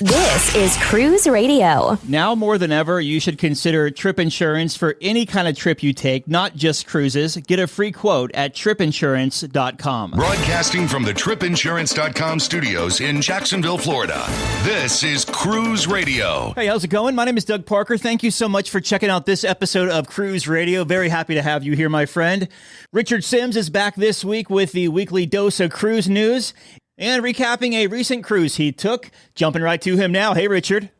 This is Cruise Radio. Now more than ever, you should consider trip insurance for any kind of trip you take, not just cruises. Get a free quote at tripinsurance.com. Broadcasting from the tripinsurance.com studios in Jacksonville, Florida. This is Cruise Radio. Hey, how's it going? My name is Doug Parker. Thank you so much for checking out this episode of Cruise Radio. Very happy to have you here, my friend. Richard Sims is back this week with the weekly dose of cruise news and recapping a recent cruise he took. Jumping right to him now. Hey, Richard.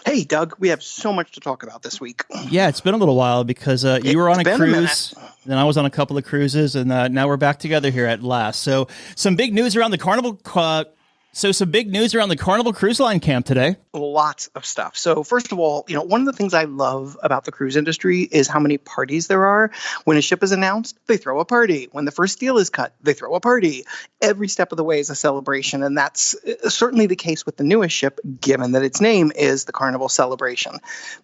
Hey, Doug. We have so much to talk about this week. Yeah, it's been a little while because you were on a cruise, then I was on a couple of cruises, and now we're back together here at last. So some big news around the Carnival. Some big news around the Carnival Cruise Line camp today. Lots of stuff. So first of all, one of the things I love about the cruise industry is how many parties there are. When a ship is announced, they throw a party. When the first deal is cut, they throw a party. Every step of the way is a celebration, and that's certainly the case with the newest ship, given that its name is the Carnival Celebration.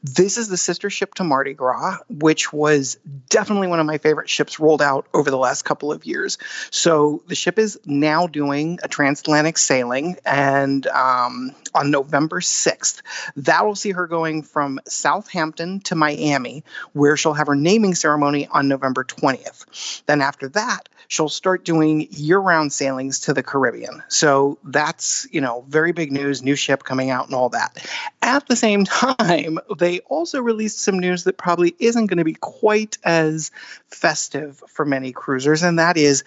This is the sister ship to Mardi Gras, which was definitely one of my favorite ships rolled out over the last couple of years. So the ship is now doing a transatlantic sailing, and on November 6th. That will see her going from Southampton to Miami, where she'll have her naming ceremony on November 20th. Then after that, she'll start doing year-round sailings to the Caribbean. So that's, very big news, new ship coming out and all that. At the same time, they also released some news that probably isn't going to be quite as festive for many cruisers, and that is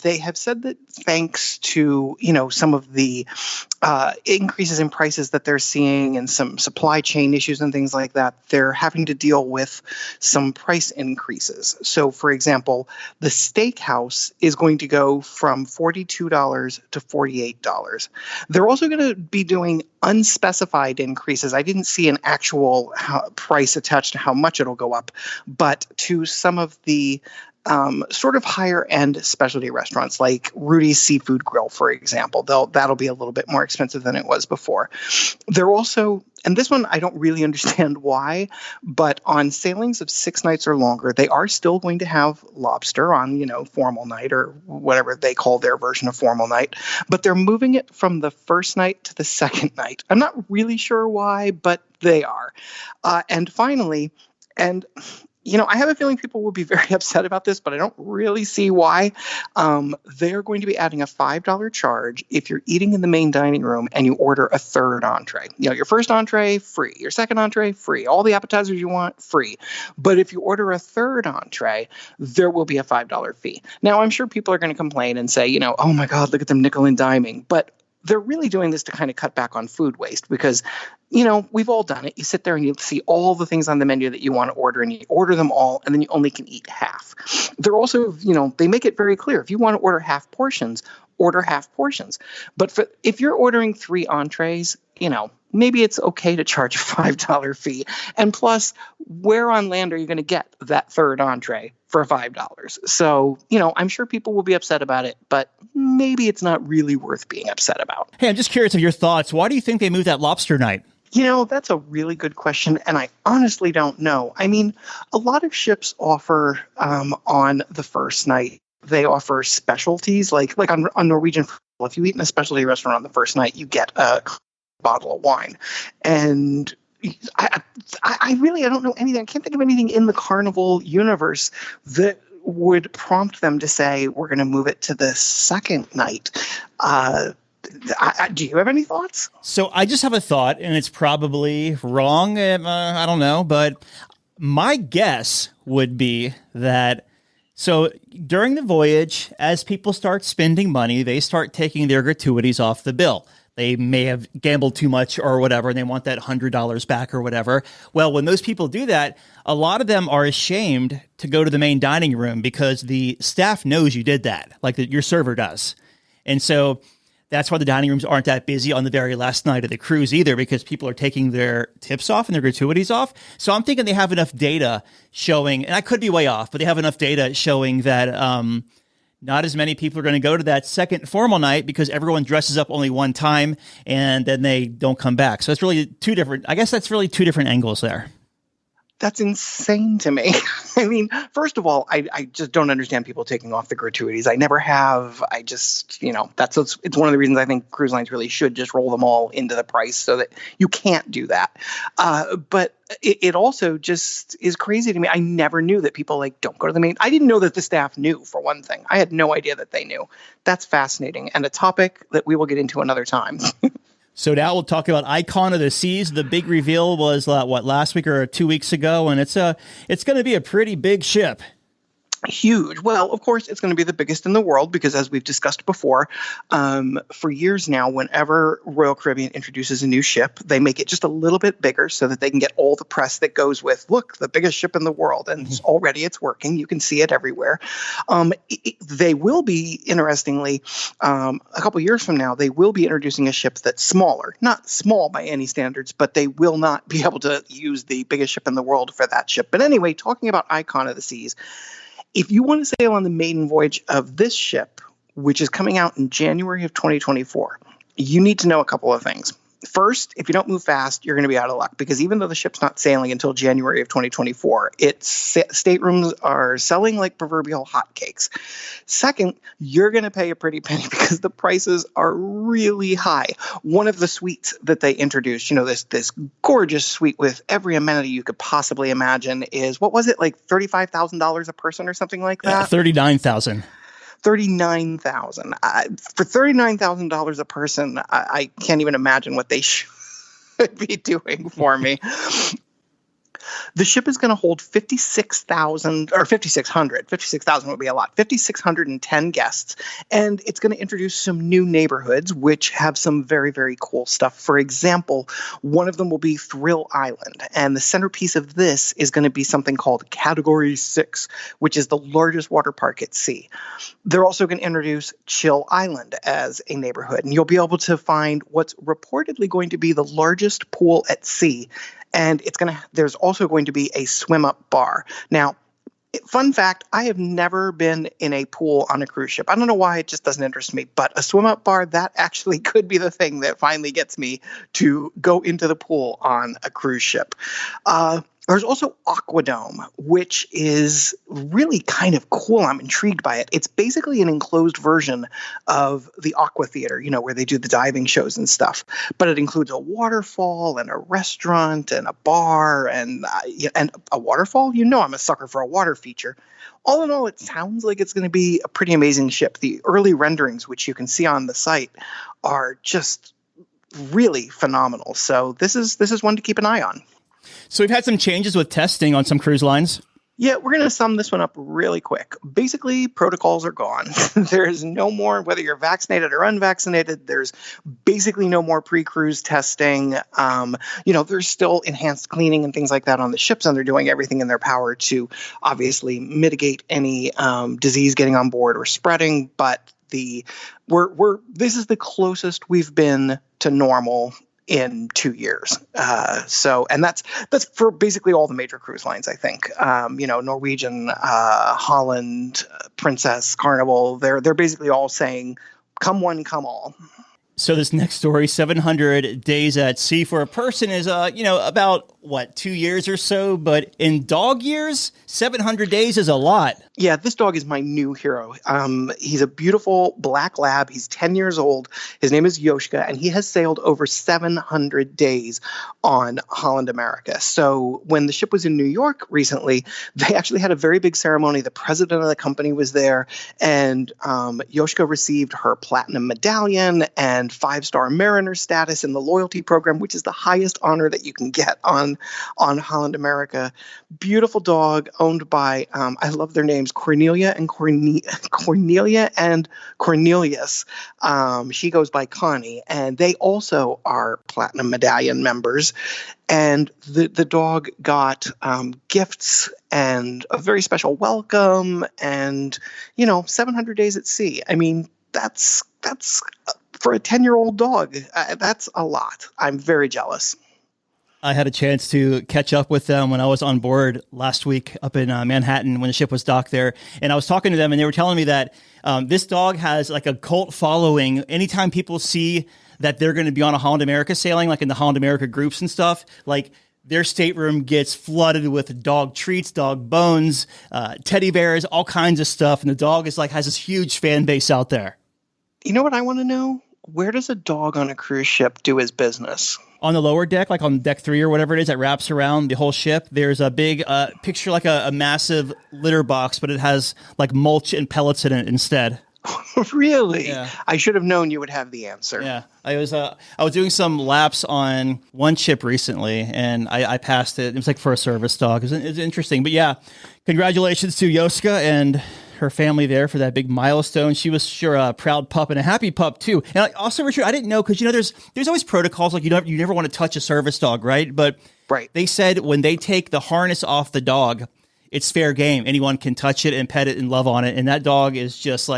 they have said that thanks to, some of the increases in prices that they're seeing and some supply chain issues and things like that, they're having to deal with some price increases. So, for example, the steakhouse is going to go from $42 to $48. They're also going to be doing unspecified increases. I didn't see an actual price attached to how much it'll go up, but to some of the sort of higher end specialty restaurants like Rudy's Seafood Grill, for example. That'll be a little bit more expensive than it was before. They're also, and this one I don't really understand why, but on sailings of 6 nights or longer, they are still going to have lobster on, formal night or whatever they call their version of formal night, but they're moving it from the first night to the second night. I'm not really sure why, but they are. And finally, I have a feeling people will be very upset about this, but I don't really see why. They're going to be adding a $5 charge if you're eating in the main dining room and you order a third entree. Your first entree, free. Your second entree, free. All the appetizers you want, free. But if you order a third entree, there will be a $5 fee. Now, I'm sure people are going to complain and say, oh my God, look at them nickel and diming. But they're really doing this to kind of cut back on food waste because, we've all done it. You sit there and you see all the things on the menu that you want to order and you order them all and then you only can eat half. They're also, they make it very clear. If you want to order half portions, order half portions. But if you're ordering 3 entrees, maybe it's okay to charge a $5 fee. And plus, where on land are you going to get that third entree for $5? So, I'm sure people will be upset about it, but maybe it's not really worth being upset about. Hey, I'm just curious of your thoughts. Why do you think they moved that lobster night? That's a really good question, and I honestly don't know. I mean, a lot of ships offer on the first night, they offer specialties, like on Norwegian. If you eat in a specialty restaurant on the first night, you get a bottle of wine. And I don't know anything. I can't think of anything in the Carnival universe that would prompt them to say, we're going to move it to the second night. Do you have any thoughts? So I just have a thought, and it's probably wrong. I don't know, but my guess would be that during the voyage, as people start spending money, they start taking their gratuities off the bill. They may have gambled too much or whatever, and they want that $100 back or whatever. Well, when those people do that, a lot of them are ashamed to go to the main dining room because the staff knows you did that, like your server does. And so that's why the dining rooms aren't that busy on the very last night of the cruise either, because people are taking their tips off and their gratuities off. So I'm thinking they have enough data showing, and I could be way off, but they have enough data showing that not as many people are going to go to that second formal night because everyone dresses up only one time and then they don't come back. So it's really two different angles there. That's insane to me. I mean, first of all, I just don't understand people taking off the gratuities. I never have. I just, it's one of the reasons I think cruise lines really should just roll them all into the price so that you can't do that. But it also just is crazy to me. I never knew that people don't go to the main. I didn't know that the staff knew, for one thing. I had no idea that they knew. That's fascinating and a topic that we will get into another time. So now we'll talk about Icon of the Seas. The big reveal was last week or 2 weeks ago, and it's going to be a pretty big ship. Huge. Well, of course, it's going to be the biggest in the world because, as we've discussed before, for years now, whenever Royal Caribbean introduces a new ship, they make it just a little bit bigger so that they can get all the press that goes with, look, the biggest ship in the world. And already it's working. You can see it everywhere. They will be, interestingly, a couple years from now, they will be introducing a ship that's smaller. Not small by any standards, but they will not be able to use the biggest ship in the world for that ship. But anyway, talking about Icon of the Seas, if you want to sail on the maiden voyage of this ship, which is coming out in January of 2024, you need to know a couple of things. First, if you don't move fast, you're going to be out of luck because even though the ship's not sailing until January of 2024, its staterooms are selling like proverbial hotcakes. Second, you're going to pay a pretty penny because the prices are really high. One of the suites that they introduced, this gorgeous suite with every amenity you could possibly imagine is, what was it, like $35,000 a person or something like that? $39,000. $39,000. For $39,000 a person, I can't even imagine what they should be doing for me. The ship is going to hold 56,000 or 5,600. 56,000 would be a lot. 5,610 guests. And it's going to introduce some new neighborhoods, which have some very, very cool stuff. For example, one of them will be Thrill Island. And the centerpiece of this is going to be something called Category 6, which is the largest water park at sea. They're also going to introduce Chill Island as a neighborhood. And you'll be able to find what's reportedly going to be the largest pool at sea. And there's also going to be a swim-up bar. Now, fun fact, I have never been in a pool on a cruise ship. I don't know why, it just doesn't interest me. But a swim-up bar, that actually could be the thing that finally gets me to go into the pool on a cruise ship. There's also Aquadome, which is really kind of cool. I'm intrigued by it. It's basically an enclosed version of the Aqua Theater, where they do the diving shows and stuff. But it includes a waterfall and a restaurant and a bar and a waterfall. I'm a sucker for a water feature. All in all, it sounds like it's going to be a pretty amazing ship. The early renderings, which you can see on the site, are just really phenomenal. So this is one to keep an eye on. So we've had some changes with testing on some cruise lines. Yeah, we're going to sum this one up really quick. Basically, protocols are gone. There's no more, whether you're vaccinated or unvaccinated, there's basically no more pre-cruise testing. There's still enhanced cleaning and things like that on the ships, and they're doing everything in their power to obviously mitigate any disease getting on board or spreading. But this is the closest we've been to normal in 2 years. And that's for basically all the major cruise lines, I think. Norwegian, Holland, Princess, Carnival, they're basically all saying, come one, come all. So this next story, 700 days at sea for a person is, about 2 years or so, but in dog years, 700 days is a lot. Yeah, this dog is my new hero. He's a beautiful black lab. He's 10 years old. His name is Yoshka, and he has sailed over 700 days on Holland America. So when the ship was in New York recently, they actually had a very big ceremony. The president of the company was there, and Yoshka received her platinum medallion and 5-star Mariner status in the loyalty program, which is the highest honor that you can get on Holland America. Beautiful dog owned by, I love their names, Cornelia and Cornelius. She goes by Connie, and they also are platinum medallion members. And the dog got gifts and a very special welcome and, 700 days at sea. I mean, that's for a 10-year-old dog, that's a lot. I'm very jealous. I had a chance to catch up with them when I was on board last week up in Manhattan when the ship was docked there. And I was talking to them and they were telling me that this dog has like a cult following. Anytime people see that they're going to be on a Holland America sailing, like in the Holland America groups and stuff, like their stateroom gets flooded with dog treats, dog bones, teddy bears, all kinds of stuff. And the dog is has this huge fan base out there. You know what I want to know? Where does a dog on a cruise ship do his business? On the lower deck, like on deck 3 or whatever it is that wraps around the whole ship, there's a big picture, like a massive litter box, but it has mulch and pellets in it instead. Really? Yeah. I should have known you would have the answer. Yeah, I was doing some laps on one ship recently, and I passed it. It was for a service dog. It was interesting, but yeah, congratulations to Yoska and her family there for that big milestone. She was sure a proud pup and a happy pup too. And also, Richard, I didn't know because there's always protocols you never want to touch a service dog, right? But they said when they take the harness off the dog, it's fair game. Anyone can touch it and pet it and love on it. And that dog is just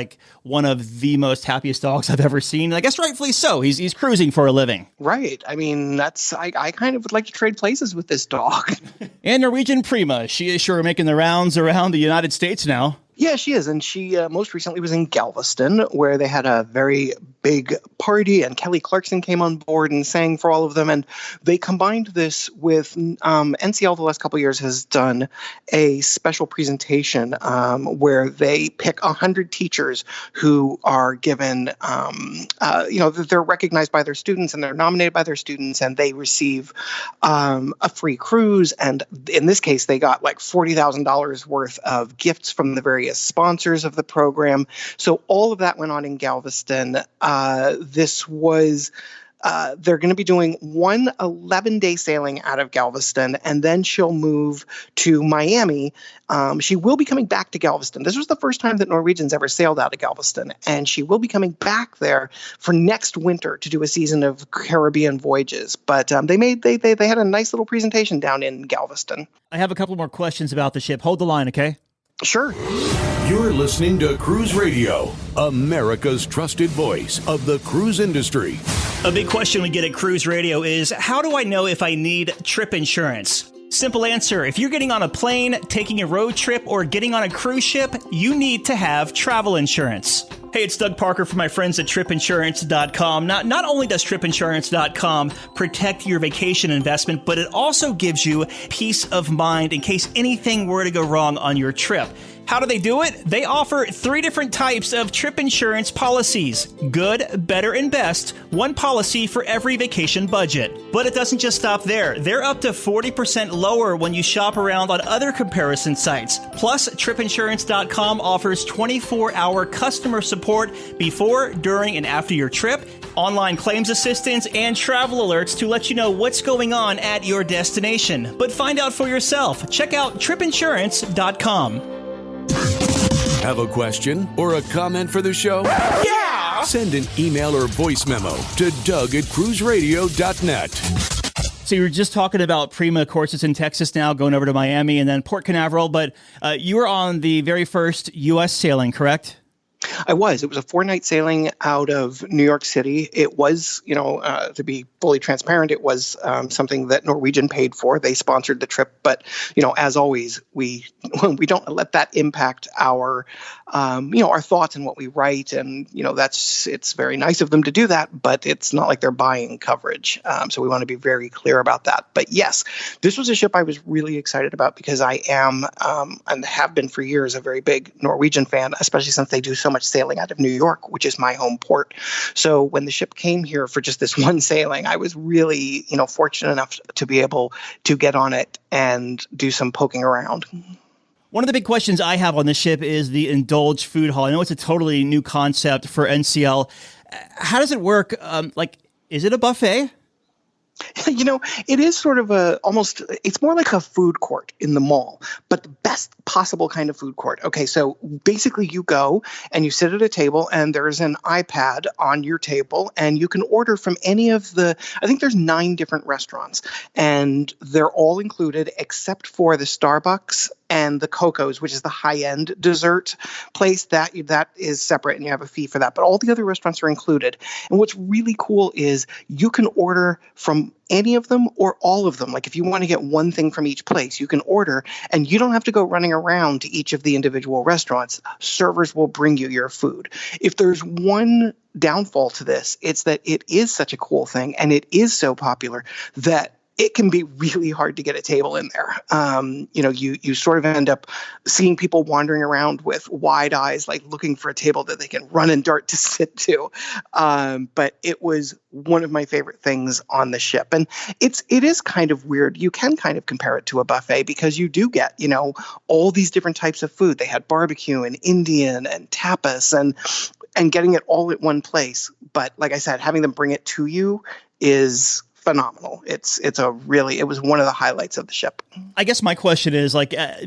one of the most happiest dogs I've ever seen. And I guess rightfully so. He's cruising for a living. Right. I mean, I kind of would like to trade places with this dog. And Norwegian Prima. She is sure making the rounds around the United States now. Yeah, she is. And she most recently was in Galveston, where they had a very big party, and Kelly Clarkson came on board and sang for all of them. And they combined this with NCL the last couple of years has done a special presentation where they pick 100 teachers who are given, they're recognized by their students and they're nominated by their students, and they receive a free cruise. And in this case, they got $40,000 worth of gifts from the various sponsors of the program. So all of that went on in Galveston. This was they're going to be doing one 11-day sailing out of Galveston, and then she'll move to Miami. She will be coming back to Galveston. This was the first time that Norwegian's ever sailed out of Galveston, and she will be coming back there for next winter to do a season of Caribbean voyages. But they had a nice little presentation down in Galveston. I have a couple more questions about the ship. Hold the line, okay? Sure. You're listening to Cruise Radio, America's trusted voice of the cruise industry. A big question we get at Cruise Radio is, how do I know if I need trip insurance? Simple answer. If you're getting on a plane, taking a road trip, or getting on a cruise ship, you need to have travel insurance. Hey, it's Doug Parker from my friends at tripinsurance.com. Not only does tripinsurance.com protect your vacation investment, but it also gives you peace of mind in case anything were to go wrong on your trip. How do they do it? They offer 3 different types of trip insurance policies. Good, better, and best. One policy for every vacation budget. But it doesn't just stop there. They're up to 40% lower when you shop around on other comparison sites. Plus, tripinsurance.com offers 24-hour customer support before, during, and after your trip, online claims assistance, and travel alerts to let you know what's going on at your destination. But find out for yourself. Check out tripinsurance.com. Have a question or a comment for the show? Yeah! Send an email or voice memo to Doug@cruiseradio.net. So you were just talking about Prima. Of course, it's in Texas now, going over to Miami and then Port Canaveral. But you were on the very first U.S. sailing, correct? I was. It was a 4-night sailing out of New York City. It was, to be fully transparent, it was something that Norwegian paid for. They sponsored the trip, but as always, we don't let that impact our thoughts and what we write. And it's very nice of them to do that, but it's not like they're buying coverage. So we want to be very clear about that. But yes, this was a ship I was really excited about because I am and have been for years a very big Norwegian fan, especially since they do so much sailing out of New York, which is my home port. So when the ship came here for just this one sailing, I was really, fortunate enough to be able to get on it and do some poking around. One of the big questions I have on this ship is the Indulge food hall. I know it's a totally new concept for NCL. How does it work? Is it a buffet? It is sort of it's more like a food court in the mall, but the best possible kind of food court. Okay, so basically you go and you sit at a table and there's an iPad on your table and you can order from any of I think there's 9 different restaurants and they're all included except for the Starbucks and the Coco's, which is the high-end dessert place, that is separate and you have a fee for that. But all the other restaurants are included. And what's really cool is you can order from any of them or all of them. Like if you want to get one thing from each place, you can order and you don't have to go running around to each of the individual restaurants. Servers will bring you your food. If there's one downfall to this, it's that it is such a cool thing and it is so popular that it can be really hard to get a table in there. You sort of end up seeing people wandering around with wide eyes, like looking for a table that they can run and dart to sit to. But it was one of my favorite things on the ship. And it is kind of weird. You can kind of compare it to a buffet because you do get, all these different types of food. They had barbecue and Indian and tapas and getting it all at one place. But like I said, having them bring it to you is phenomenal. It was one of the highlights of the ship. I guess my question is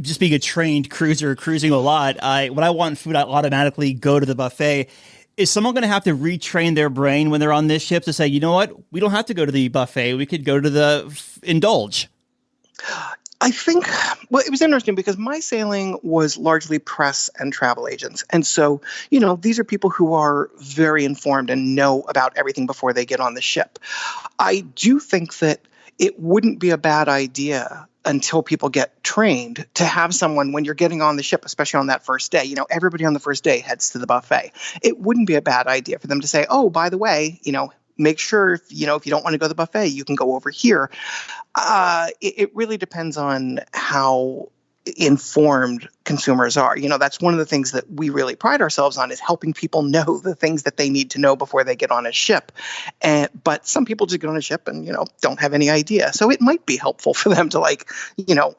just being a trained cruiser, cruising a lot, when I want food, I automatically go to the buffet. Is someone going to have to retrain their brain when they're on this ship to say, you know what, we don't have to go to the buffet. We could go to the Indulge? I think, it was interesting because my sailing was largely press and travel agents. And so, these are people who are very informed and know about everything before they get on the ship. I do think that it wouldn't be a bad idea until people get trained to have someone when you're getting on the ship, especially on that first day. Everybody on the first day heads to the buffet. It wouldn't be a bad idea for them to say, oh, by the way, make sure if you don't want to go to the buffet, you can go over here. It really depends on how informed consumers are. That's one of the things that we really pride ourselves on, is helping people know the things that they need to know before they get on a ship. But some people just get on a ship and, don't have any idea. So it might be helpful for them to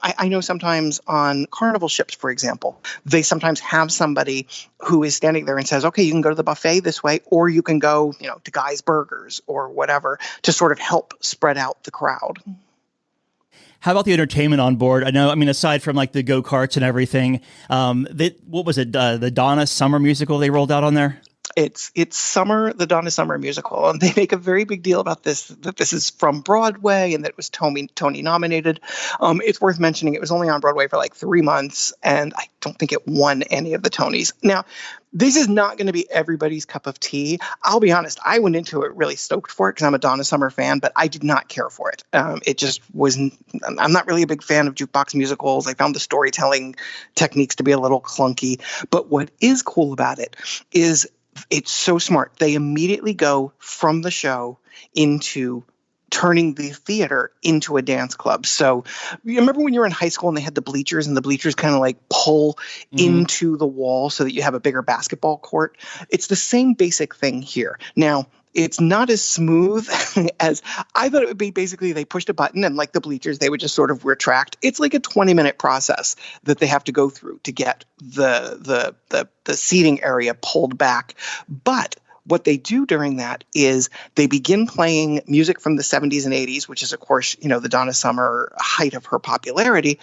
I know sometimes on Carnival ships, for example, they sometimes have somebody who is standing there and says, okay, you can go to the buffet this way, or you can go, to Guy's Burgers or whatever, to sort of help spread out the crowd. How about the entertainment on board? Aside from the go-karts and everything, what was it? The Donna Summer musical they rolled out on there? It's the Donna Summer musical, and they make a very big deal about this, that this is from Broadway and that it was Tony nominated. It's worth mentioning it was only on Broadway for 3 months, and I don't think it won any of the Tonys. Now, this is not going to be everybody's cup of tea. I'll be honest, I went into it really stoked for it because I'm a Donna Summer fan, but I did not care for it. It just wasn't. I'm not really a big fan of jukebox musicals. I found the storytelling techniques to be a little clunky. But what is cool about it is it's so smart. They immediately go from the show into turning the theater into a dance club. So you remember when you were in high school and they had the bleachers, and the bleachers kind of pull into the wall so that you have a bigger basketball court? It's the same basic thing here. Now, it's not as smooth as I thought it would be. Basically, they pushed a button and the bleachers, they would just sort of retract. It's like a 20-minute process that they have to go through to get the seating area pulled back. But what they do during that is they begin playing music from the 70s and 80s, which is, of course, the Donna Summer height of her popularity.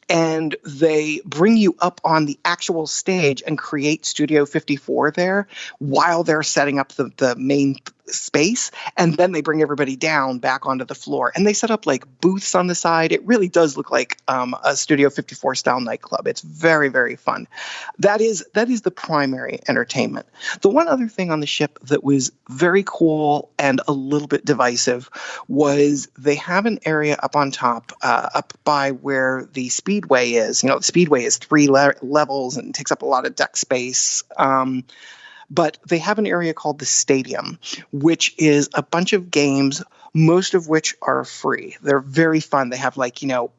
And they bring you up on the actual stage and create Studio 54 there while they're setting up the main space. And then they bring everybody down back onto the floor. And they set up booths on the side. It really does look like a Studio 54 style nightclub. It's very, very fun. That is the primary entertainment. The one other thing on the ship that was very cool and a little bit divisive was they have an area up on top, up by where the Speedway is. The Speedway is 3 levels and takes up a lot of deck space. But they have an area called the Stadium, which is a bunch of games, most of which are free. They're very fun. They have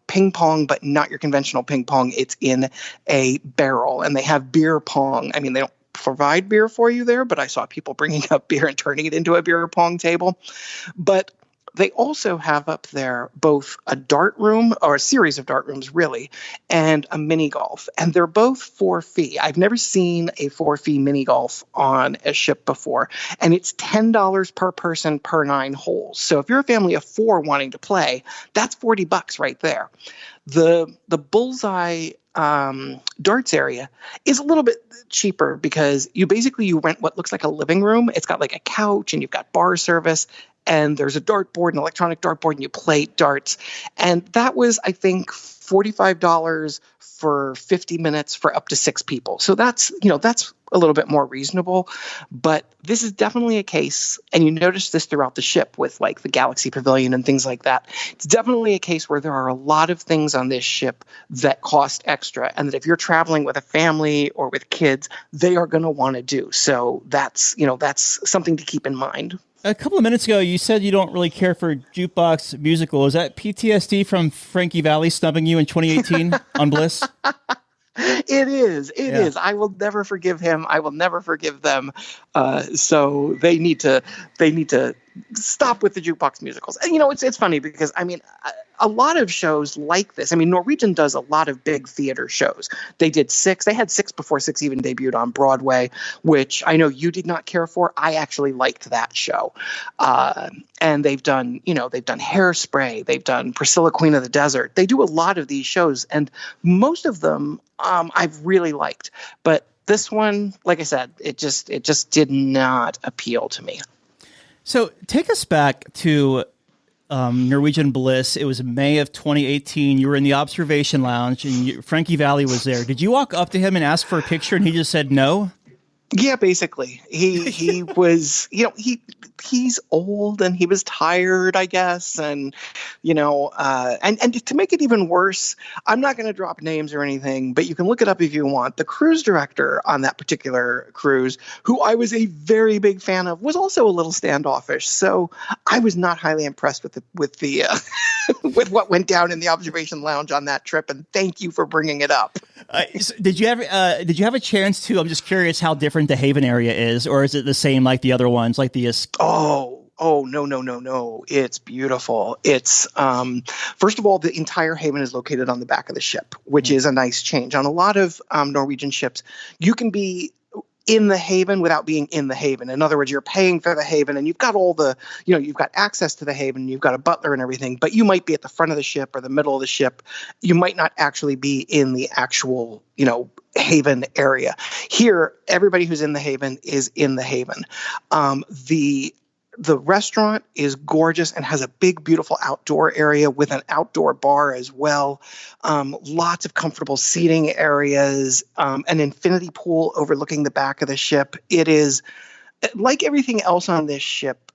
ping pong, but not your conventional ping pong. It's in a barrel, and they have beer pong. They don't provide beer for you there, but I saw people bringing up beer and turning it into a beer pong table. But they also have up there both a dart room, or a series of dart rooms, really, and a mini golf. And they're both for fee. I've never seen a for fee mini golf on a ship before. And it's $10 per person per 9 holes. So if you're a family of 4 wanting to play, that's $40 right there. The bullseye darts area is a little bit cheaper because you rent what looks like a living room. It's got a couch, and you've got bar service, and there's a dartboard, an electronic dartboard, and you play darts. And that was, I think, $45 for 50 minutes for up to 6 people. So that's a little bit more reasonable. But this is definitely a case, and you notice this throughout the ship with the Galaxy Pavilion and things like that. It's definitely a case where there are a lot of things on this ship that cost extra, and that if you're traveling with a family or with kids, they are going to want to do. So that's something to keep in mind. A couple of minutes ago, you said you don't really care for Jukebox Musical. Is that PTSD from Frankie Valli snubbing you in 2018 on Bliss? It is. It is. I will never forgive him. I will never forgive them. So they need to stop with the jukebox musicals. And, it's funny because, a lot of shows like this. Norwegian does a lot of big theater shows. They did 6. They had 6 before 6 even debuted on Broadway, which I know you did not care for. I actually liked that show. And they've done Hairspray. They've done Priscilla, Queen of the Desert. They do a lot of these shows, and most of them I've really liked. But this one, like I said, it just did not appeal to me. So take us back to Norwegian Bliss. It was May of 2018. You were in the observation lounge, and Frankie Valli was there. Did you walk up to him and ask for a picture, and he just said no? Yeah, basically. He was, he's old and he was tired, I guess. And, and to make it even worse, I'm not going to drop names or anything, but you can look it up if you want. The cruise director on that particular cruise, who I was a very big fan of, was also a little standoffish. So I was not highly impressed with with what went down in the observation lounge on that trip. And thank you for bringing it up. Did you have a chance to? I'm just curious how different the Haven area is, or is it the same like the other ones, like the? Oh, no. It's beautiful. It's, first of all, the entire Haven is located on the back of the ship, which is a nice change. On a lot of Norwegian ships, you can be in the Haven without being in the Haven. In other words, you're paying for the Haven and you've got all the, you've got access to the Haven, you've got a butler and everything, but you might be at the front of the ship or the middle of the ship. You might not actually be in the actual, Haven area. Here, everybody who's in the Haven is in the Haven. The restaurant is gorgeous and has a big, beautiful outdoor area with an outdoor bar as well. Lots of comfortable seating areas, an infinity pool overlooking the back of the ship. It is, like everything else on this ship,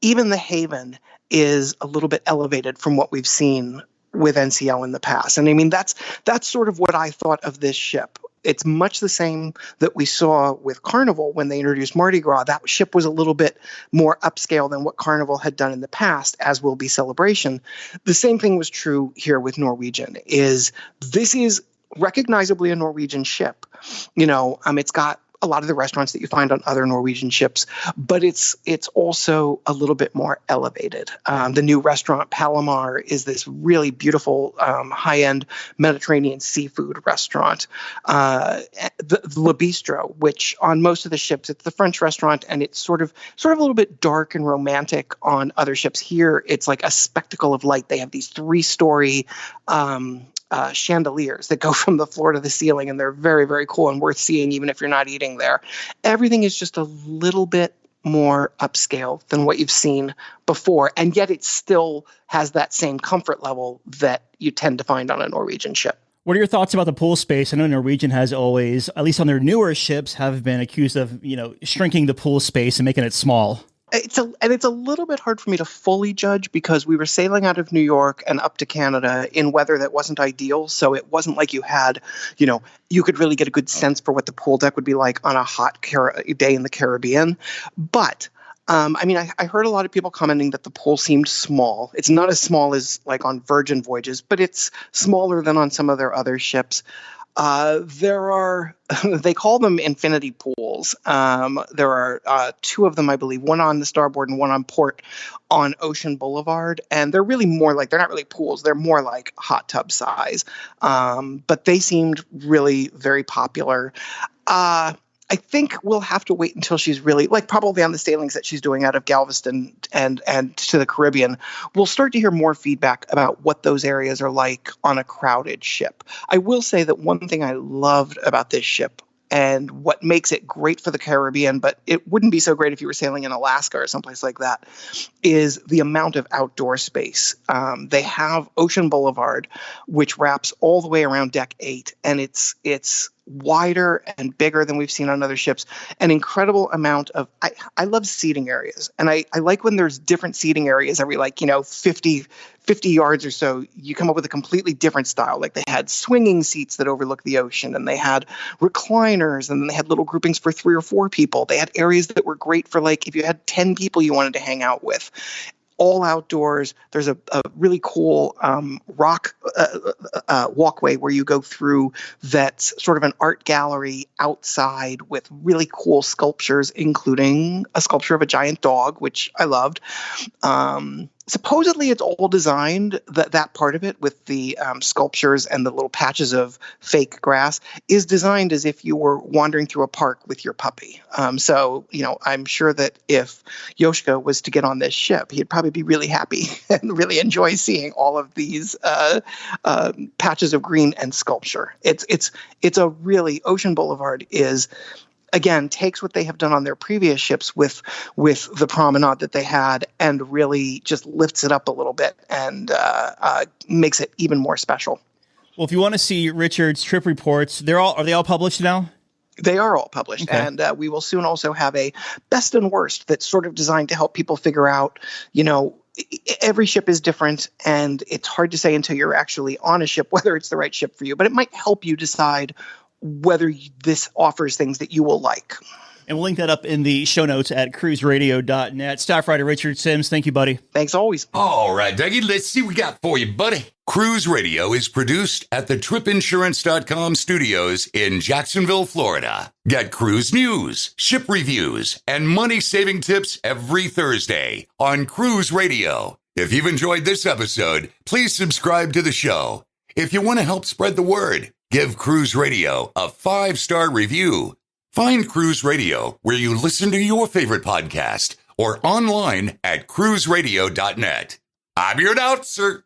even the Haven is a little bit elevated from what we've seen with NCL in the past. And that's sort of what I thought of this ship. It's much the same that we saw with Carnival when they introduced Mardi Gras. That ship was a little bit more upscale than what Carnival had done in the past, as will be Celebration. The same thing was true here with Norwegian. This is recognizably a Norwegian ship. It's got a lot of the restaurants that you find on other Norwegian ships, but it's also a little bit more elevated. The new restaurant, Palomar, is this really beautiful high-end Mediterranean seafood restaurant. The Le Bistro, which on most of the ships, it's the French restaurant, and it's sort of a little bit dark and romantic on other ships. Here, it's like a spectacle of light. They have these 3-story chandeliers that go from the floor to the ceiling, and they're very, very cool and worth seeing even if you're not eating there. Everything is just a little bit more upscale than what you've seen before, and yet it still has that same comfort level that you tend to find on a Norwegian ship. What are your thoughts about the pool space? I know Norwegian has always, at least on their newer ships, have been accused of, shrinking the pool space and making it small. It's a little bit hard for me to fully judge because we were sailing out of New York and up to Canada in weather that wasn't ideal. So it wasn't like you had, you could really get a good sense for what the pool deck would be like on a hot day in the Caribbean. But I heard a lot of people commenting that the pool seemed small. It's not as small as like on Virgin voyages, but it's smaller than on some of their other ships. They call them infinity pools. There are 2 of them, I believe, one on the starboard and one on port on Ocean Boulevard. And they're really they're not really pools. They're more like hot tub size. But they seemed really very popular. I think we'll have to wait until she's really, probably on the sailings that she's doing out of Galveston and to the Caribbean, we'll start to hear more feedback about what those areas are like on a crowded ship. I will say that one thing I loved about this ship and what makes it great for the Caribbean, but it wouldn't be so great if you were sailing in Alaska or someplace like that, is the amount of outdoor space. They have Ocean Boulevard, which wraps all the way around deck 8, and it's wider and bigger than we've seen on other ships. An incredible amount of, I love seating areas. And I like when there's different seating areas every 50 50 yards or so, you come up with a completely different style. Like they had swinging seats that overlook the ocean, and they had recliners, and they had little groupings for 3 or 4 people. They had areas that were great for like if you had 10 people you wanted to hang out with. All outdoors. There's a really cool rock walkway where you go through that's sort of an art gallery outside with really cool sculptures, including a sculpture of a giant dog, which I loved. Supposedly it's all designed, that part of it with the sculptures and the little patches of fake grass is designed as if you were wandering through a park with your puppy. So, I'm sure that if Yoshka was to get on this ship, he'd probably be really happy and really enjoy seeing all of these patches of green and sculpture. It's a really, Ocean Boulevard is, again, takes what they have done on their previous ships with the promenade that they had and really just lifts it up a little bit and makes it even more special. Well, if you want to see Richard's trip reports, are they all published now? They are all published, okay. And we will soon also have a best and worst that's sort of designed to help people figure out, every ship is different, and it's hard to say until you're actually on a ship whether it's the right ship for you, but it might help you decide whether this offers things that you will like. And we'll link that up in the show notes at cruiseradio.net. Staff writer Richard Sims, thank you, buddy. Thanks always. All right, Dougie, let's see what we got for you, buddy. Cruise Radio is produced at the tripinsurance.com studios in Jacksonville, Florida. Get cruise news, ship reviews, and money-saving tips every Thursday on Cruise Radio. If you've enjoyed this episode, please subscribe to the show. If you want to help spread the word, give Cruise Radio a 5-star review. Find Cruise Radio where you listen to your favorite podcast or online at cruiseradio.net. I'm your announcer,